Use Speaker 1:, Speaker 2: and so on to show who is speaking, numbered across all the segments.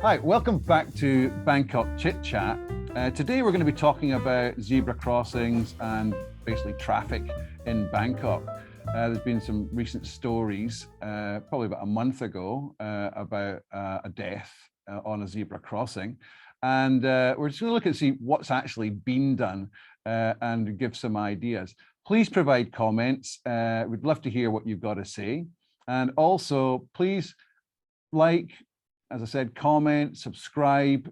Speaker 1: Hi, welcome back to Bangkok Chit Chat. Today we're going to be talking about zebra crossings and basically traffic in Bangkok. There's been some recent stories, probably about a month ago, about a death on a zebra crossing. And we're just going to look and see what's actually been done and give some ideas. Please provide comments. We'd love to hear what you've got to say. And also, please as I said, comment, subscribe,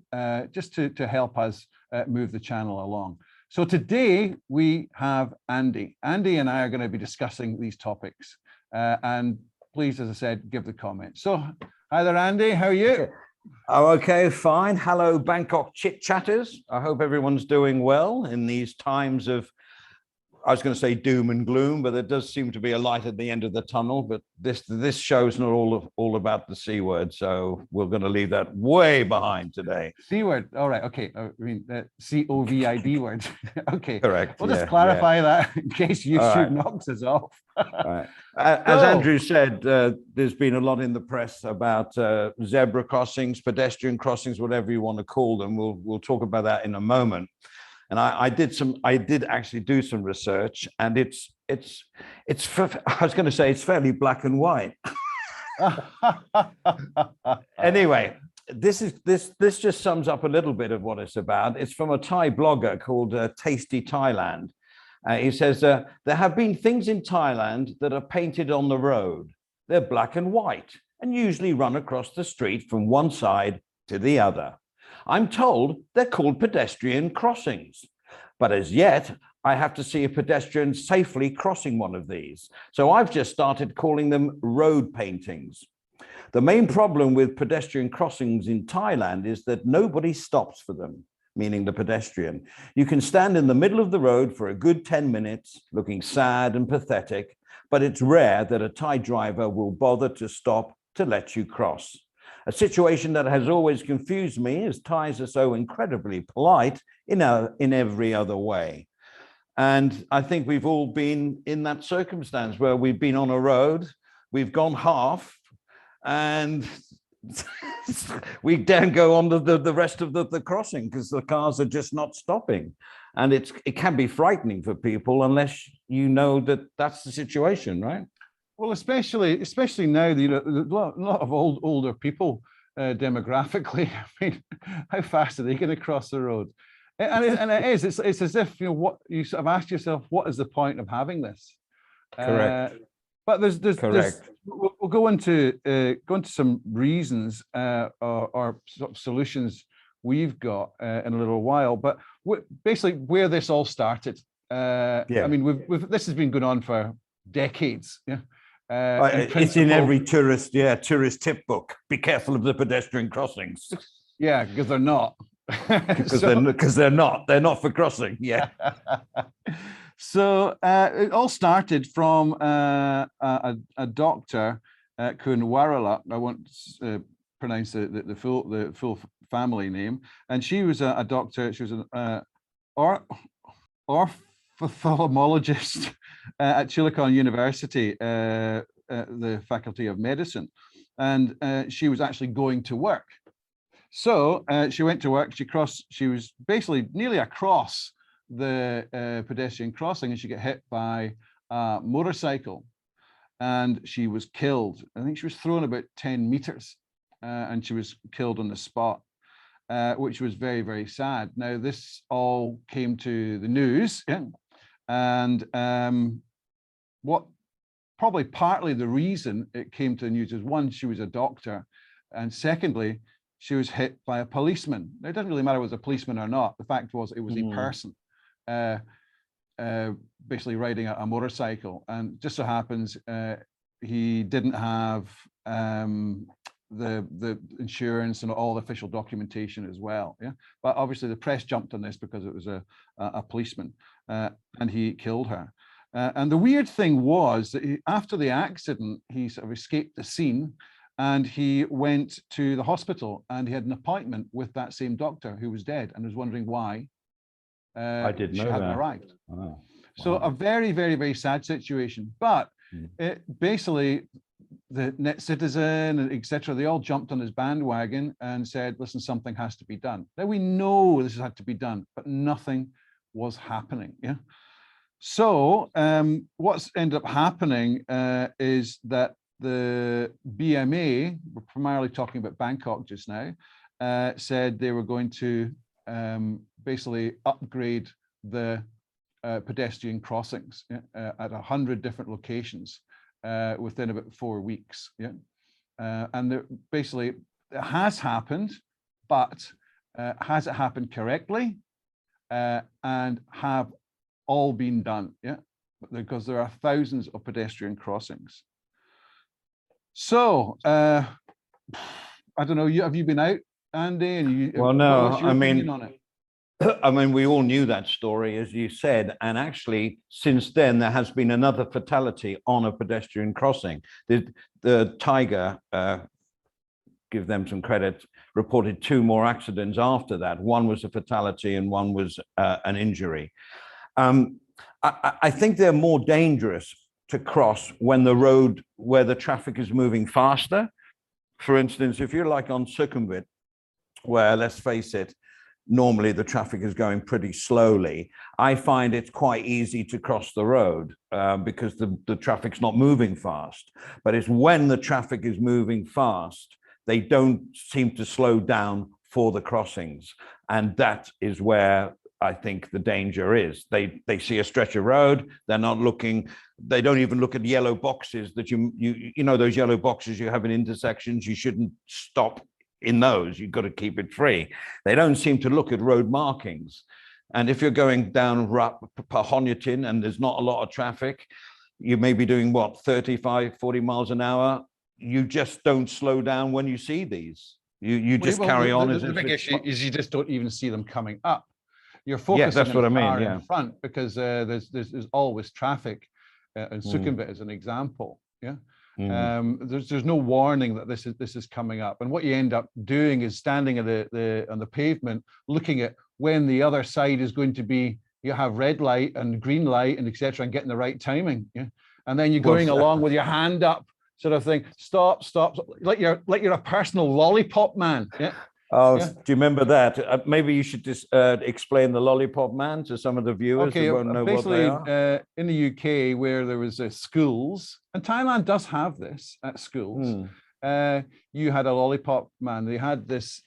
Speaker 1: just to help us move the channel along. So today we have Andy. Andy and I are going to be discussing these topics. And please, as I said, give the comments. So hi there, Andy. How are you?
Speaker 2: Oh, okay, fine. Hello, Bangkok Chit Chatters. I hope everyone's doing well in these times of, I was going to say doom and gloom, but there does seem to be a light at the end of the tunnel. But this show's not all about the C word, so we're going to leave that way behind today.
Speaker 1: C word. All right. Okay. I mean, COVID word. Okay.
Speaker 2: Correct.
Speaker 1: We'll just clarify that in case YouTube knocks us off.
Speaker 2: Right. As Andrew said, there's been a lot in the press about zebra crossings, pedestrian crossings, whatever you want to call them. We'll talk about that in a moment. And I did actually do some research, and I was going to say it's fairly black and white. Anyway, this just sums up a little bit of what it's about. It's from a Thai blogger called Tasty Thailand. He says, there have been things in Thailand that are painted on the road. They're black and white and usually run across the street from one side to the other. I'm told they're called pedestrian crossings, but as yet, I have to see a pedestrian safely crossing one of these. So I've just started calling them road paintings. The main problem with pedestrian crossings in Thailand is that nobody stops for them, meaning the pedestrian. You can stand in the middle of the road for a good 10 minutes, looking sad and pathetic, but it's rare that a Thai driver will bother to stop to let you cross. A situation that has always confused me, as Thais are so incredibly polite in every other way. And I think we've all been in that circumstance where we've been on a road, we've gone half, and we then go on to the rest of the crossing because the cars are just not stopping. And it can be frightening for people unless you know that that's the situation, right?
Speaker 1: Well, especially now, a lot of older people demographically. I mean, how fast are they going to cross the road? And it's as if what you sort of ask yourself, what is the point of having this?
Speaker 2: Correct.
Speaker 1: But we'll go into some reasons or sort of solutions we've got in a little while. But basically, where this all started. I mean, this has been going on for decades. Yeah.
Speaker 2: It's in every tourist tip book. Be careful of the pedestrian crossings.
Speaker 1: Yeah, because they're not.
Speaker 2: Because they're not for crossing. Yeah.
Speaker 1: So it all started from a doctor, Kun Warala. I won't pronounce the full family name. And she was a doctor. She was an ophthalmologist at Chulalongkorn University, the Faculty of Medicine, and she was actually going to work. So she went to work. She was basically nearly across the pedestrian crossing, and she got hit by a motorcycle, and she was killed. I think she was thrown about 10 meters, and she was killed on the spot. Which was very, very sad. Now, this all came to the news, and what probably partly the reason it came to the news is, one, she was a doctor, and secondly, she was hit by a policeman. Now, it doesn't really matter whether it was a policeman or not. The fact was it was a person basically riding a motorcycle, and just so happens he didn't have the insurance and all the official documentation as well. Yeah, but obviously the press jumped on this because it was a policeman, and he killed her. And the weird thing was that after the accident, he sort of escaped the scene, and he went to the hospital, and he had an appointment with that same doctor who was dead, and was wondering why
Speaker 2: I didn't know
Speaker 1: she hadn't
Speaker 2: that.
Speaker 1: arrived.
Speaker 2: Wow.
Speaker 1: So a very, very, very sad situation. But it basically, the net citizen, etc., they all jumped on his bandwagon and said, listen, something has to be done. Now we know this had to be done, but nothing was happening. Yeah. So what's ended up happening is that the BMA, we're primarily talking about Bangkok just now, said they were going to basically upgrade the pedestrian crossings at 100 different locations within about 4 weeks. Yeah, and basically it has happened, but has it happened correctly? And have all been done? Yeah, because there are thousands of pedestrian crossings. So I don't know. Have you been out, Andy? And
Speaker 2: well, no,
Speaker 1: what's your opinion on it?
Speaker 2: I mean, we all knew that story, as you said, and actually, since then, there has been another fatality on a pedestrian crossing. The Tiger, give them some credit, reported 2 more accidents after that. One was a fatality and one was an injury. I think they're more dangerous to cross when the road where the traffic is moving faster. For instance, if you're like on Sukhumvit, where, let's face it, normally the traffic is going pretty slowly, I find it's quite easy to cross the road because the traffic's not moving fast. But it's when the traffic is moving fast, they don't seem to slow down for the crossings. And that is where I think the danger is. They see a stretch of road, they're not looking, they don't even look at yellow boxes that you know, those yellow boxes you have in intersections, you shouldn't stop in those, you've got to keep it free. They don't seem to look at road markings. And if you're going down Pahonyatin and there's not a lot of traffic, you may be doing what, 35, 40 miles an hour. You just don't slow down when you see these. You just carry on.
Speaker 1: The big issue is you just don't even see them coming up. You're focusing on the car in front because there's always traffic, and Sukhumvit is an example. Yeah. There's no warning that this is coming up, and what you end up doing is standing on the pavement, looking at when the other side is going to be. You have red light and green light and etc. and getting the right timing. Yeah, and then you're going along with your hand up, sort of thing. Stop, like you're a personal lollipop man. Yeah.
Speaker 2: Oh, yeah. Do you remember that? Maybe you should just explain the lollipop man to some of the viewers who won't know what they are.
Speaker 1: In the UK, where there was schools, and Thailand does have this at schools, you had a lollipop man. They had this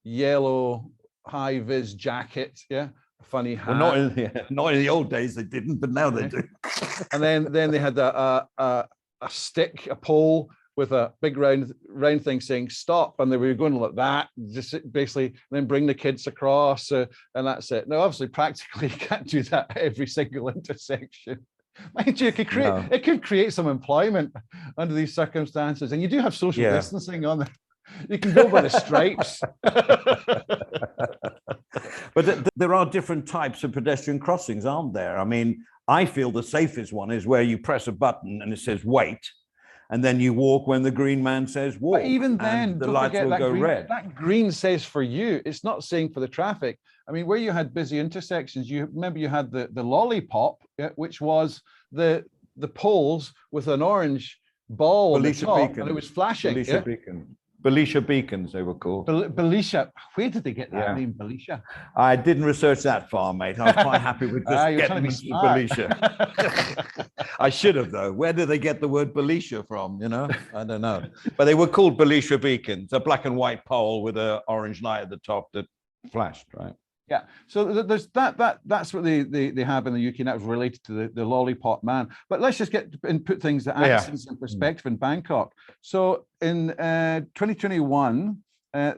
Speaker 1: yellow high-vis jacket, yeah, a funny hat.
Speaker 2: Well, not in the old days they didn't, but now they do.
Speaker 1: And then they had a stick, a pole, with a big round thing saying stop, and they were going like that, just basically then bring the kids across, and that's it. Now, obviously, practically, you can't do that at every single intersection. Mind you, it could create some employment under these circumstances, and you do have social distancing on there. You can go by the stripes.
Speaker 2: But there are different types of pedestrian crossings, aren't there? I mean, I feel the safest one is where you press a button and it says wait, and then you walk when the green man says walk.
Speaker 1: But even then,
Speaker 2: the lights will go red.
Speaker 1: That green says for you. It's not saying for the traffic. I mean, where you had busy intersections, you remember you had the lollipop, which was the poles with an orange ball on the top, and it was flashing.
Speaker 2: Belisha beacons, they were called.
Speaker 1: Belisha. Where did they get that name, Belisha?
Speaker 2: I didn't research that far, mate. I was quite happy with just getting Belisha. I should have, though. Where did they get the word Belisha from? You know, I don't know. But they were called Belisha beacons, a black and white pole with an orange light at the top that flashed, right?
Speaker 1: Yeah, so there's that's what they have in the UK, and that was related to the lollipop man. But let's just put things, the accidents in perspective in Bangkok. So in 2021,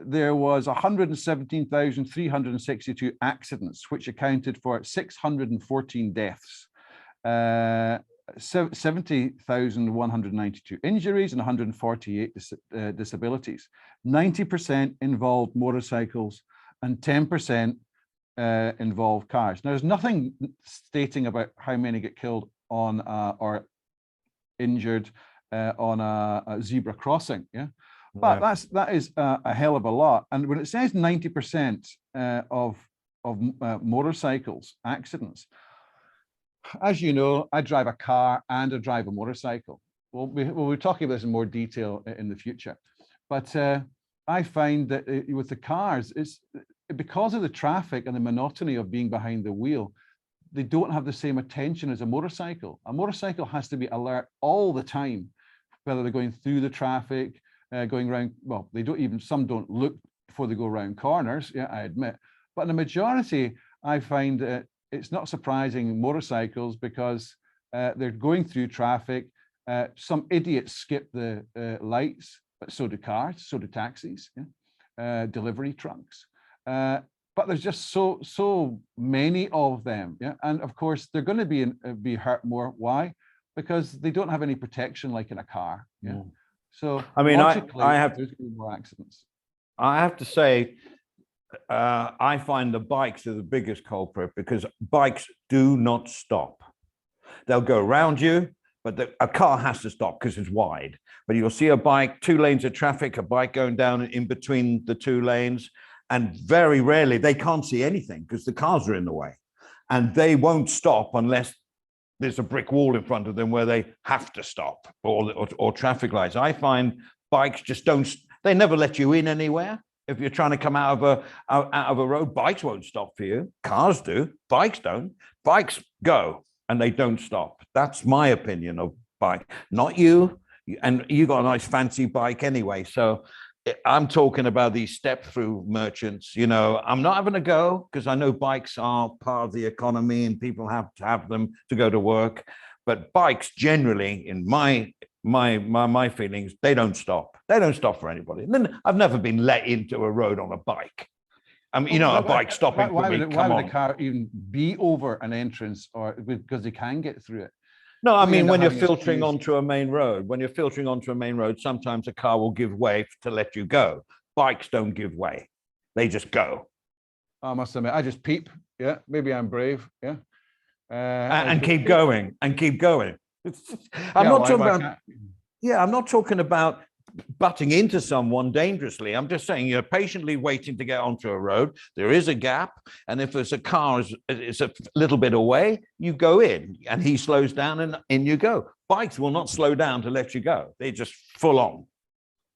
Speaker 1: there was 117,362 accidents, which accounted for 614 deaths, 70,192 injuries, and 148 disabilities. 90% involved motorcycles, and 10% involve cars. Now, there's nothing stating about how many get killed on or injured on a zebra crossing. Yeah, but that is a hell of a lot. And when it says 90% of motorcycles accidents, as you know, I drive a car and I drive a motorcycle. we'll be talking about this in more detail in the future. But I find that with the cars, it's because of the traffic and the monotony of being behind the wheel, they don't have the same attention as a motorcycle. A motorcycle has to be alert all the time, whether they're going through the traffic, going around. Well, they don't even, some don't look before they go around corners, yeah, I admit. But in the majority, I find that it's not surprising motorcycles because they're going through traffic. Some idiots skip the lights, but so do cars, so do taxis, yeah? Delivery trucks. But there's just so many of them, yeah. And of course, they're going to be hurt more. Why? Because they don't have any protection like in a car. Yeah. So
Speaker 2: I mean, there's
Speaker 1: going to be more accidents.
Speaker 2: I have to say, I find the bikes are the biggest culprit because bikes do not stop. They'll go around you, but a car has to stop because it's wide. But you'll see a bike, 2 lanes of traffic, a bike going down in between the 2 lanes. And very rarely they can't see anything because the cars are in the way. And they won't stop unless there's a brick wall in front of them where they have to stop, or traffic lights. I find bikes just they never let you in anywhere. If you're trying to come out of a road, bikes won't stop for you. Cars do, bikes don't. Bikes go and they don't stop. That's my opinion of bike, not you. And you got a nice fancy bike anyway. So I'm talking about these step-through merchants. You know, I'm not having a go because I know bikes are part of the economy and people have to have them to go to work. But bikes generally, in my feelings, they don't stop. They don't stop for anybody. And then I've never been let into a road on a bike. I mean, a bike stopping for me.
Speaker 1: Why would a car even be over an entrance, or because they can get through it?
Speaker 2: No, I mean, when you're filtering onto a main road, sometimes a car will give way to let you go. Bikes don't give way. They just go.
Speaker 1: I must admit, I just peep. Yeah, maybe I'm brave. Yeah.
Speaker 2: And keep going and keep going. I'm not talking about butting into someone dangerously. I'm just saying you're patiently waiting to get onto a road. There is a gap. And if there's a car is a little bit away, you go in and he slows down and in you go. Bikes will not slow down to let you go. They're just full on.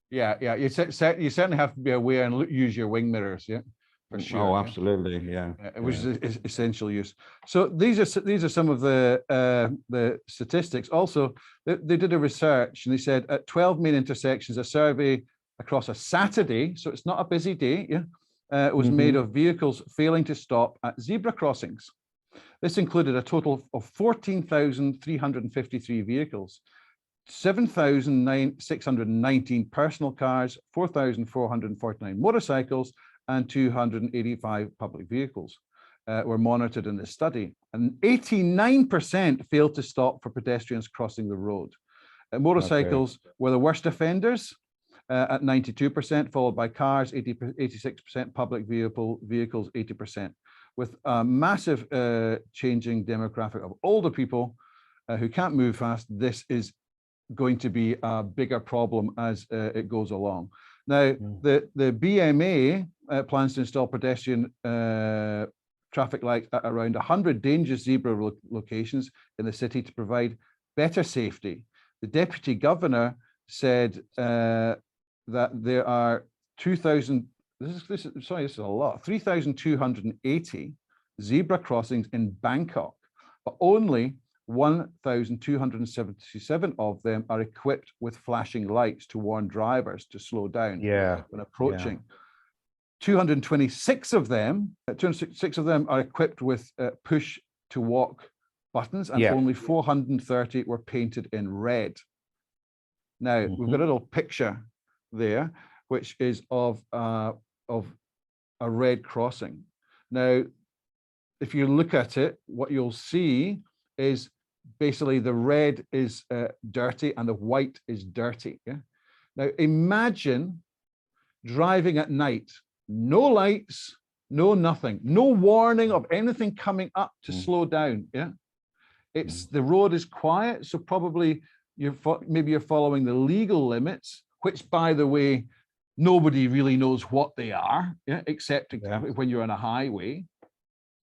Speaker 1: Yeah. You certainly have to be aware and use your wing mirrors. Yeah. For sure.
Speaker 2: Oh, absolutely, yeah.
Speaker 1: Which is essential use. So these are some of the statistics. Also, they did a research and they said at 12 main intersections, a survey across a Saturday, so it's not a busy day, yeah, was made of vehicles failing to stop at zebra crossings. This included a total of 14,353 vehicles, 7,619 personal cars, 4,449 motorcycles, and 285 public vehicles were monitored in this study. And 89% failed to stop for pedestrians crossing the road. Motorcycles were the worst offenders at 92%, followed by cars, 86%, public vehicles, 80%, with a massive changing demographic of older people who can't move fast. This is going to be a bigger problem as it goes along. Now, the BMA plans to install pedestrian traffic lights at around 100 dangerous zebra locations in the city to provide better safety. The deputy governor said that there are 3,280 zebra crossings in Bangkok, but only 1,277 of them are equipped with flashing lights to warn drivers to slow down when approaching. 226 of them are equipped with push to walk buttons, and only 430 were painted in red. Now we've got a little picture there, which is of a red crossing. Now, if you look at it, what you'll see is basically the red is dirty and the white is dirty. Yeah. Now imagine driving at night, no lights, no nothing, no warning of anything coming up to slow down. Yeah. The road is quiet, so probably maybe you're following the legal limits, which, by the way, nobody really knows what they are, except when you're on a highway.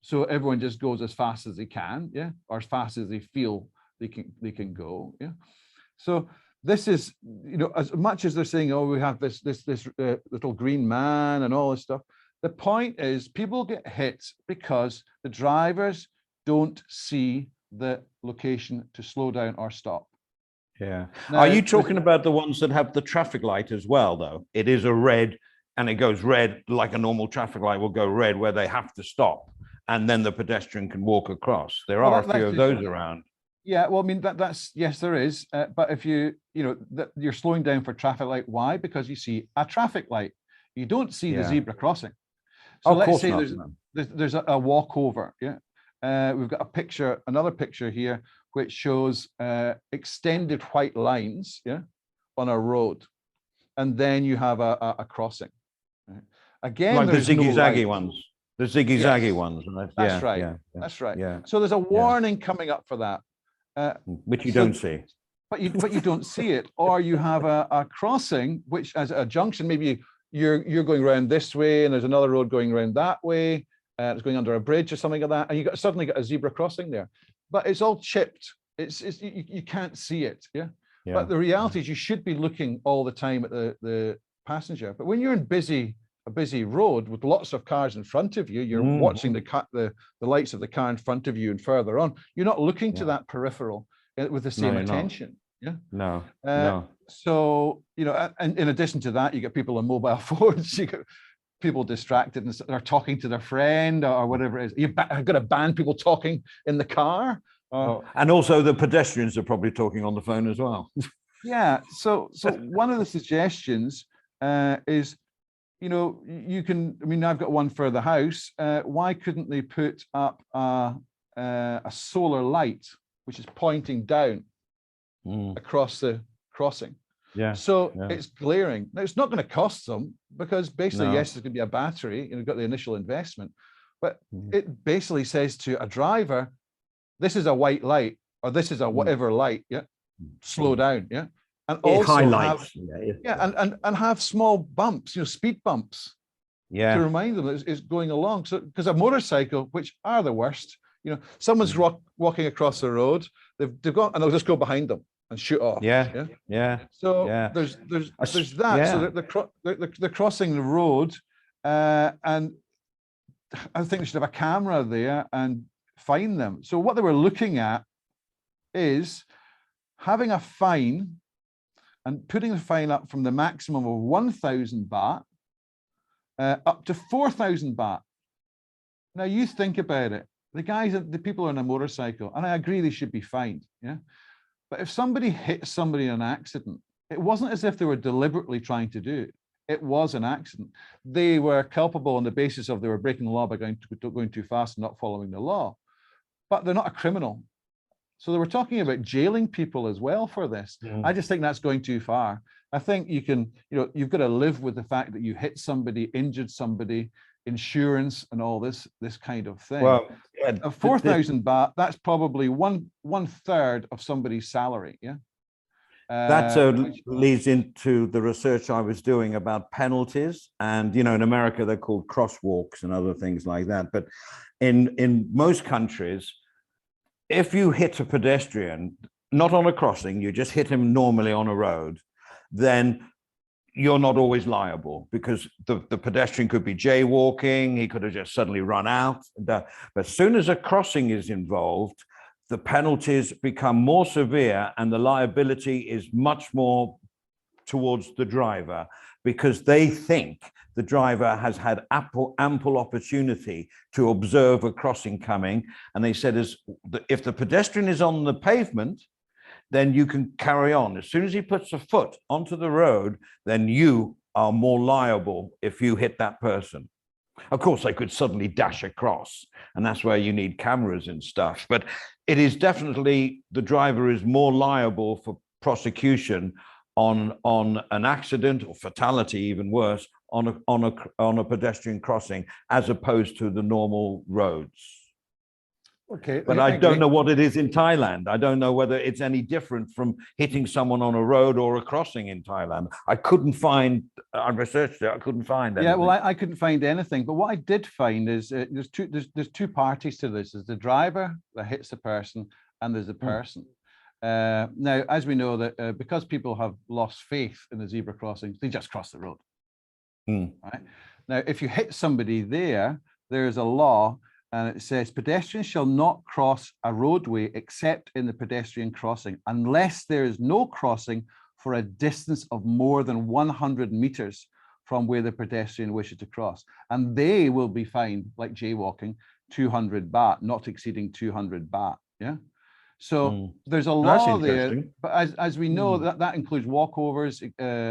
Speaker 1: So everyone just goes as fast as they can, or as fast as they feel they can go. So this is, as much as they're saying, oh, we have this little green man and all this stuff, the point is people get hit because the drivers don't see the location to slow down or stop.
Speaker 2: Yeah.
Speaker 1: Now,
Speaker 2: Are you talking about the ones that have the traffic light as well, though? It is a red, and it goes red like a normal traffic light will go red, where they have to stop, and then the pedestrian can walk across. There are a few of those around.
Speaker 1: Yeah, well, I mean, that's yes, there is. But if you're slowing down for traffic light, why? Because you see a traffic light. You don't see the zebra crossing. So let's say there's a walkover. Yeah. We've got another picture here, which shows extended white lines, yeah, on a road, and then you have a crossing. Right? Again,
Speaker 2: like the ziggy-zaggy ones. The ziggy-zaggy ones.
Speaker 1: That's right.
Speaker 2: Yeah,
Speaker 1: that's right.
Speaker 2: Yeah.
Speaker 1: So there's a warning coming up for that,
Speaker 2: which you don't see.
Speaker 1: But you don't see it, or you have a crossing, which as a junction, maybe you're going around this way, and there's another road going around that way. It's going under a bridge or something like that, and suddenly got a zebra crossing there. But it's all chipped. You can't see it. Yeah. But the reality is you should be looking all the time at the passenger. But when you're in a busy road with lots of cars in front of you, you're watching the lights of the car in front of you and further on. You're not looking to that peripheral with the same attention. Yeah.
Speaker 2: No.
Speaker 1: So, and in addition to that, you get people on mobile phones, you get people distracted and are talking to their friend or whatever it is. You've got to ban people talking in the car.
Speaker 2: And also the pedestrians are probably talking on the phone as well.
Speaker 1: Yeah. So one of the suggestions is, you can, I've got one for the house. Why couldn't they put up a solar light, which is pointing down across the crossing? So it's glaring. Now, it's not going to cost them because basically, yes, there's going to be a battery, you've got the initial investment, but it basically says to a driver, this is a white light, or this is a whatever light, slow down, and also highlights, and have small bumps, speed bumps, to remind them that it's going along. So, because a motorcycle, which are the worst, someone's walking across the road, they've got, and they'll just go behind them and shoot off. So there's that. So they're crossing the road, and I think they should have a camera there and fine them. So what they were looking at is having a fine and putting the fine up from the maximum of 1,000 baht up to 4,000 baht. Now you think about it. The people on a motorcycle, and I agree they should be fined. Yeah. But if somebody hit somebody in an accident, it wasn't as if they were deliberately trying to do it. It was an accident. They were culpable on the basis of they were breaking the law by going too fast and not following the law. But they're not a criminal. So they were talking about jailing people as well for this. I just think that's going too far. I think you can, you've got to live with the fact that you hit somebody, injured somebody, insurance and all this kind of thing.
Speaker 2: Well,
Speaker 1: 4,000 baht, that's probably one third of somebody's salary. Yeah.
Speaker 2: That leads into the research I was doing about penalties. And, in America, they're called crosswalks and other things like that. But in most countries, if you hit a pedestrian, not on a crossing, you just hit him normally on a road, then you're not always liable because the pedestrian could be jaywalking. He could have just suddenly run out. But as soon as a crossing is involved, the penalties become more severe and the liability is much more towards the driver because they think the driver has had ample opportunity to observe a crossing coming. And they said, if the pedestrian is on the pavement, then you can carry on. As soon as he puts a foot onto the road, then you are more liable if you hit that person. Of course, they could suddenly dash across, and that's where you need cameras and stuff. But it is definitely the driver is more liable for prosecution on an accident or fatality, even worse, on a pedestrian crossing, as opposed to the normal roads.
Speaker 1: Okay,
Speaker 2: but I don't know what it is in Thailand. I don't know whether it's any different from hitting someone on a road or a crossing in Thailand. I couldn't find. I researched it. I couldn't find anything.
Speaker 1: Yeah, well, I couldn't find anything. But what I did find is there's two parties to this. There's the driver that hits the person, and there's the person. Now, as we know that because people have lost faith in the zebra crossings, they just cross the road. Right? Now, if you hit somebody there, there's a law and it says pedestrians shall not cross a roadway except in the pedestrian crossing unless there is no crossing for a distance of more than 100 meters from where the pedestrian wishes to cross. And they will be fined, like jaywalking, 200 baht, not exceeding 200 baht. Yeah. So there's a law there, but as we know, that includes walkovers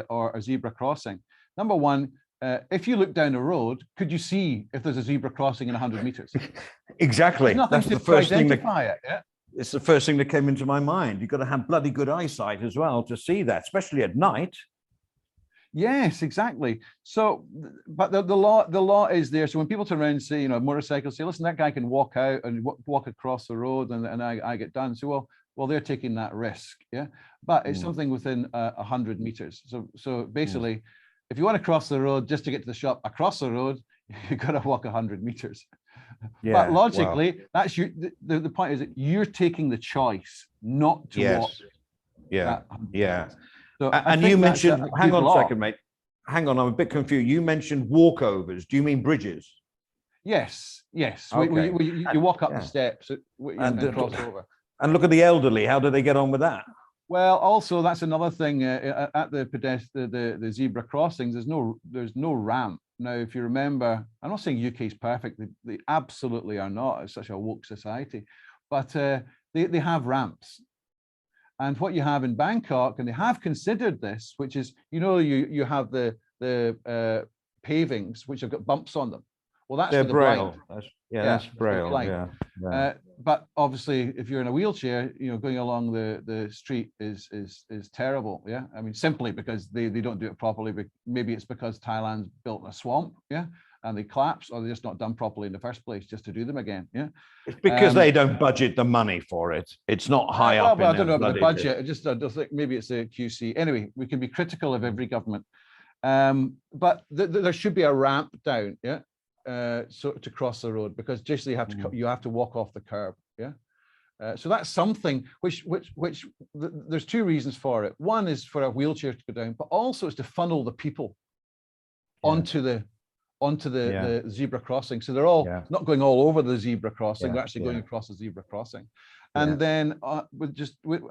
Speaker 1: or a zebra crossing. Number one, if you look down the road, could you see if there's a zebra crossing in 100 meters?
Speaker 2: Exactly.
Speaker 1: That's the first thing that,
Speaker 2: it's the first thing that came into my mind. You've got to have bloody good eyesight as well to see that, especially at night.
Speaker 1: Yes, exactly. So, but the law is there. So when people turn around and say, motorcycles, say, listen, that guy can walk out and walk across the road, and I get done. So well, they're taking that risk, yeah. But it's something within 100 meters. So basically, if you want to cross the road just to get to the shop across the road, you've got to walk 100 meters. Yeah, but logically, that's the point is that you're taking the choice not to walk.
Speaker 2: Yeah. So and you mentioned, hang on a second, mate. Hang on, I'm a bit confused. You mentioned walkovers. Do you mean bridges?
Speaker 1: Yes. Okay. You walk up the steps and cross over.
Speaker 2: And look at the elderly. How do they get on with that?
Speaker 1: Well, also that's another thing at the zebra crossings. There's no ramp. Now, if you remember, I'm not saying UK is perfect. They absolutely are not. It's such a woke society, but they have ramps. And what you have in Bangkok, and they have considered this, which is, you have the pavings which have got bumps on them. Well, that's for the blind.
Speaker 2: That's braille.
Speaker 1: But obviously, if you're in a wheelchair, going along the street is terrible. Yeah, I mean, simply because they don't do it properly. But maybe it's because Thailand's built a swamp. Yeah. And they collapse, or they're just not done properly in the first place, just to do them again. Yeah,
Speaker 2: it's because they don't budget the money for it. It's not high up.
Speaker 1: Well, I don't know about the budget. I just think maybe it's a QC. Anyway, we can be critical of every government, but there should be a ramp down. Yeah, so to cross the road, because just you have to walk off the curb. Yeah, so that's something which there's two reasons for it. One is for a wheelchair to go down, but also it's to funnel the people onto the zebra crossing. So they're all not going all over the zebra crossing, they're actually going across the zebra crossing. And then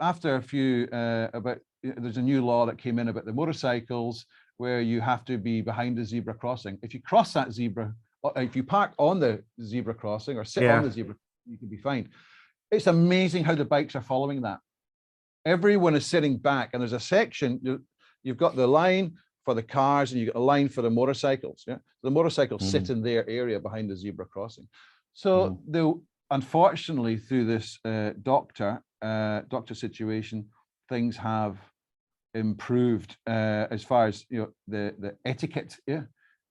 Speaker 1: after a few, there's a new law that came in about the motorcycles, where you have to be behind the zebra crossing. If you cross that zebra, if you park on the zebra crossing or sit on the zebra, you can be fined. It's amazing how the bikes are following that. Everyone is sitting back, and there's a section, you've got the line for the cars, and you got a line for the motorcycles. Yeah, the motorcycles sit in their area behind the zebra crossing. So unfortunately, through this doctor situation, things have improved as far as the etiquette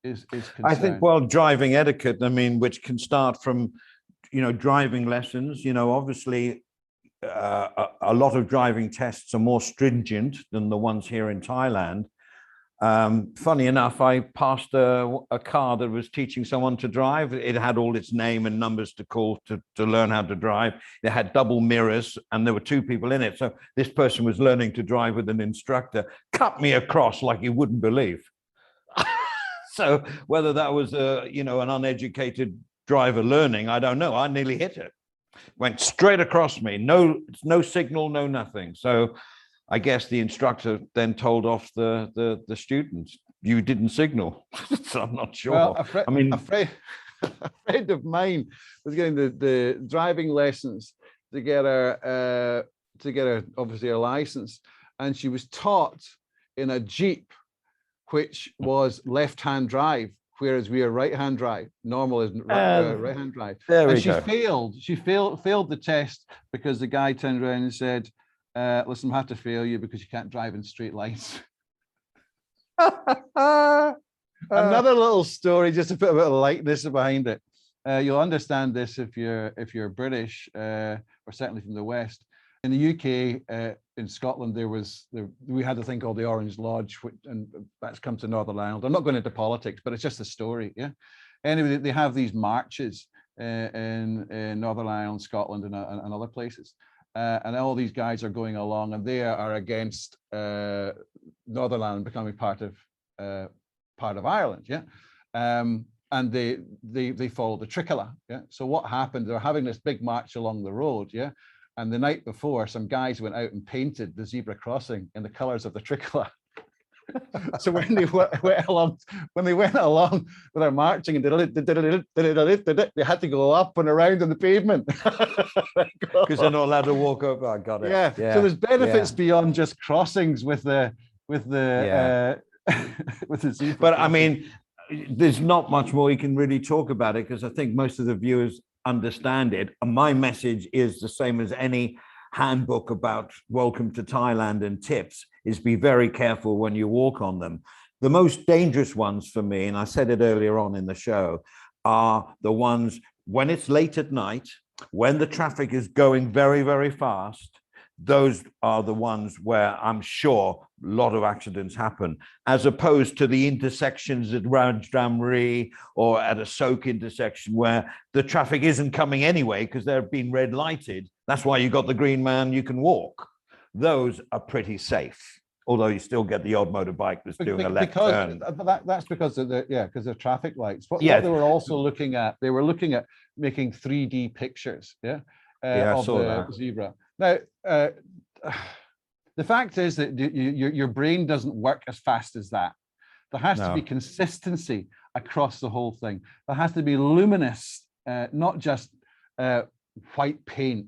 Speaker 1: is concerned.
Speaker 2: I think driving etiquette, I mean, which can start from driving lessons. Obviously a lot of driving tests are more stringent than the ones here in Thailand. Funny enough, I passed a car that was teaching someone to drive. It had all its name and numbers to call to learn how to drive. It had double mirrors, and there were two people in it. So this person was learning to drive with an instructor, cut me across like you wouldn't believe. So whether that was an uneducated driver learning, I don't know. I nearly hit it. Went straight across me. No signal, no nothing. So I guess the instructor then told off the students, you didn't signal. So I'm not sure.
Speaker 1: Well, a friend of mine was getting the driving lessons to get her obviously a license, and she was taught in a Jeep, which was left-hand drive, whereas we are right-hand drive. Normal is right-hand drive. And she failed. She failed the test because the guy turned around and said, listen, I have to fail you because you can't drive in straight lines. Another little story, just to put a bit of lightness behind it. You'll understand this if you're British, or certainly from the West. In the UK, in Scotland, we had a thing called the Orange Lodge, and that's come to Northern Ireland. I'm not going into politics, but it's just a story. Yeah. Anyway, they have these marches in Northern Ireland, Scotland, and other places. and all these guys are going along, and they are against Northern Ireland becoming part of Ireland, yeah. And they follow the tricolour, yeah. So what happened? They were having this big march along the road, yeah. And the night before, some guys went out and painted the zebra crossing in the colours of the tricolour. So when they went along with their marching and they had to go up and around on the pavement
Speaker 2: because they're not allowed to walk over. I got it.
Speaker 1: Yeah. So there's benefits beyond just crossings with the with the zebra.
Speaker 2: But I mean, there's not much more you can really talk about it, because I think most of the viewers understand it. And my message is the same as any handbook about welcome to Thailand and tips, is be very careful when you walk on them. The most dangerous ones for me, and I said it earlier on in the show, are the ones when it's late at night, when the traffic is going very, very fast. Those are the ones where I'm sure a lot of accidents happen, as opposed to the intersections at Rajamri or at a Soak intersection where the traffic isn't coming anyway because they're being red lighted. That's why you got the green man, you can walk. Those are pretty safe, although you still get the odd motorbike that's doing a left turn.
Speaker 1: That's because of because of traffic lights. What they were also looking at, they were looking at making 3D pictures, of the zebra. Now, the fact is that your brain doesn't work as fast as that. There has to be consistency across the whole thing. There has to be luminous, not just white paint,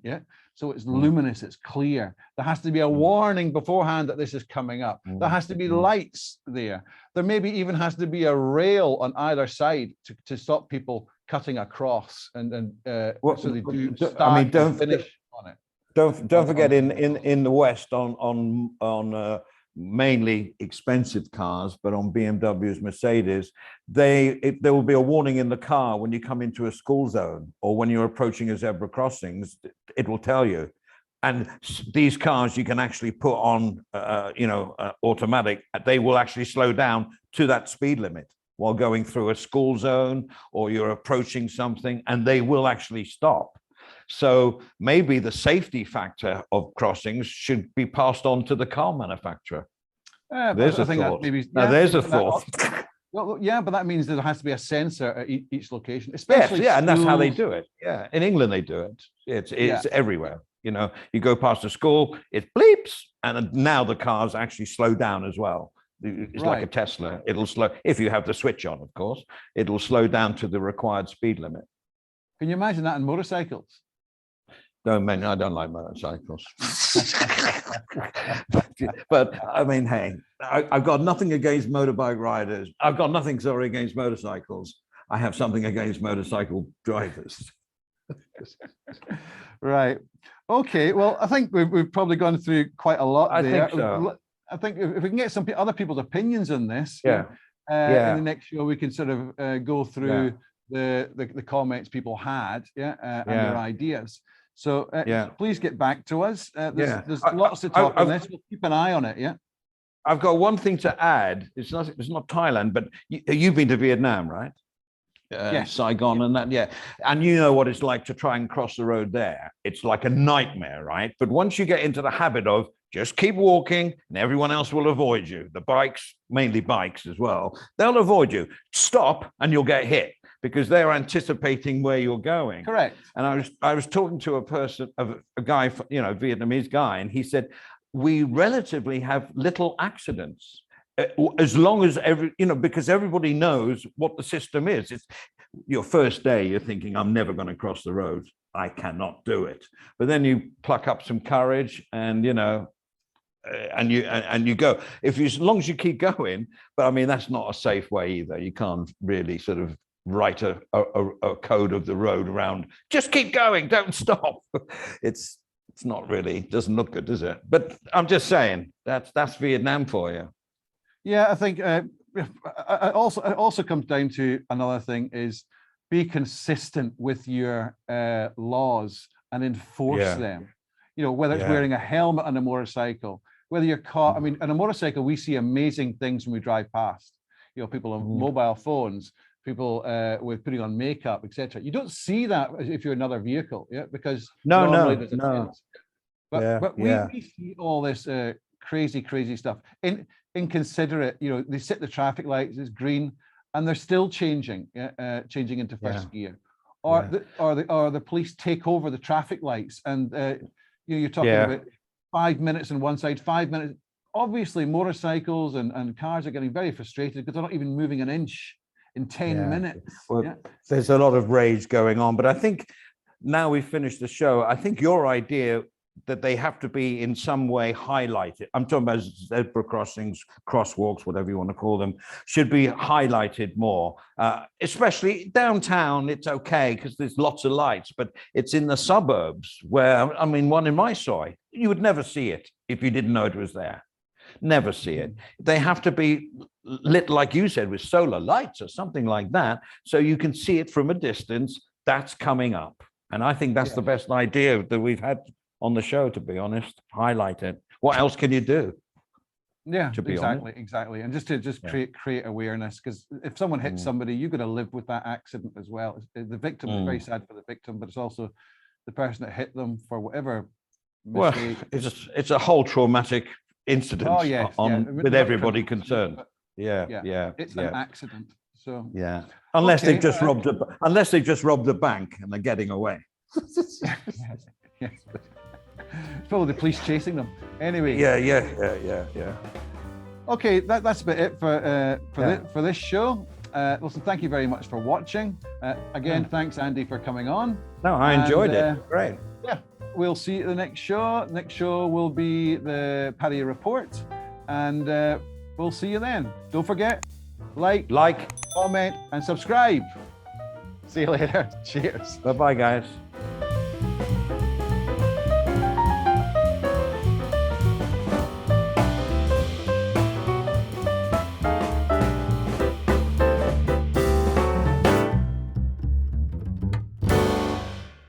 Speaker 1: So it's luminous, it's clear. There has to be a warning beforehand that this is coming up. There has to be lights there. There maybe even has to be a rail on either side to stop people cutting across, and so they do start and finish on it.
Speaker 2: Don't forget, in the West, on mainly expensive cars, but on BMWs, Mercedes, there will be a warning in the car when you come into a school zone or when you're approaching a zebra crossings. It will tell you. And these cars you can actually put on, automatic. They will actually slow down to that speed limit while going through a school zone or you're approaching something, and they will actually stop. So maybe the safety factor of crossings should be passed on to the car manufacturer. There's a thought. There's a thought.
Speaker 1: Well, yeah, but that means that there has to be a sensor at each location, especially.
Speaker 2: Yes, and that's how they do it. Yeah, in England they do it. It's everywhere. You go past a school, it bleeps, and now the cars actually slow down as well. It's like a Tesla. It'll slow, if you have the switch on, of course. It'll slow down to the required speed limit.
Speaker 1: Can you imagine that in motorcycles?
Speaker 2: I don't like motorcycles. But I mean, hey, I've got nothing against motorbike riders. I've got nothing, against motorcycles. I have something against motorcycle drivers.
Speaker 1: Right. Okay. Well, I think we've probably gone through quite a lot there.
Speaker 2: I think so.
Speaker 1: I think if we can get some other people's opinions on this, in the next show, we can sort of go through the comments people had, and their ideas. So please get back to us. There's lots to talk on this. We'll keep an eye on it. Yeah.
Speaker 2: I've got one thing to add. It's not Thailand, but you've been to Vietnam, right? Yes. Saigon and that, and you know what it's like to try and cross the road there. It's like a nightmare, right? But once you get into the habit of just keep walking and everyone else will avoid you, the bikes, mainly bikes as well, they'll avoid you. Stop and you'll get hit because they're anticipating where you're going.
Speaker 1: Correct.
Speaker 2: And I was talking to a guy, Vietnamese guy, and he said, we relatively have little accidents. As long as because everybody knows what the system is. It's your first day, you're thinking, I'm never going to cross the road. I cannot do it. But then you pluck up some courage and, and you go. As long as you keep going, but I mean, that's not a safe way either. You can't really sort of write a code of the road around, just keep going, don't stop. It's not really, doesn't look good, does it? But I'm just saying, that's Vietnam for you.
Speaker 1: Yeah, I think it also comes down to another thing is be consistent with your laws and enforce them. Whether it's wearing a helmet on a motorcycle, whether you're caught. I mean, on a motorcycle, we see amazing things when we drive past. People on mobile phones, people with putting on makeup, etc. You don't see that if you're another vehicle, because
Speaker 2: no.
Speaker 1: But we see all this crazy stuff. Inconsiderate, they set the traffic lights, it's green, and they're still changing into first gear. Or the police take over the traffic lights, and you're talking about 5 minutes on one side, 5 minutes. Obviously, motorcycles and cars are getting very frustrated because they're not even moving an inch in 10 minutes.
Speaker 2: Well, there's a lot of rage going on, but I think now we've finished the show. I think your idea that they have to be in some way highlighted, I'm talking about zebra crossings, crosswalks, whatever you want to call them, should be highlighted more, especially downtown. It's okay because there's lots of lights, but it's in the suburbs where, I mean, one in my soy, you would never see it if you didn't know it was there. Never see it. They have to be lit, like you said, with solar lights or something like that, so you can see it from a distance. That's coming up. And I think that's the best idea that we've had on the show, to be honest. Highlight it. What else can you do?
Speaker 1: Yeah, exactly. And just create awareness, because if someone hits somebody, you're going to live with that accident as well. The victim is very sad for the victim, but it's also the person that hit them for whatever mistake.
Speaker 2: Well, it's a whole traumatic incident with everybody concerned. It's an accident. So unless they've just robbed a bank and they're getting away.
Speaker 1: Yes. It's probably the police chasing them. Anyway.
Speaker 2: Yeah.
Speaker 1: Okay, that's about it for this show. Listen, thank you very much for watching. Again, thanks Andy for coming on.
Speaker 2: No, I enjoyed it. Great.
Speaker 1: Yeah, we'll see you at the next show. Next show will be the Paddy Report, and we'll see you then. Don't forget, like, comment, and subscribe. See you later. Cheers.
Speaker 2: Bye-bye, guys.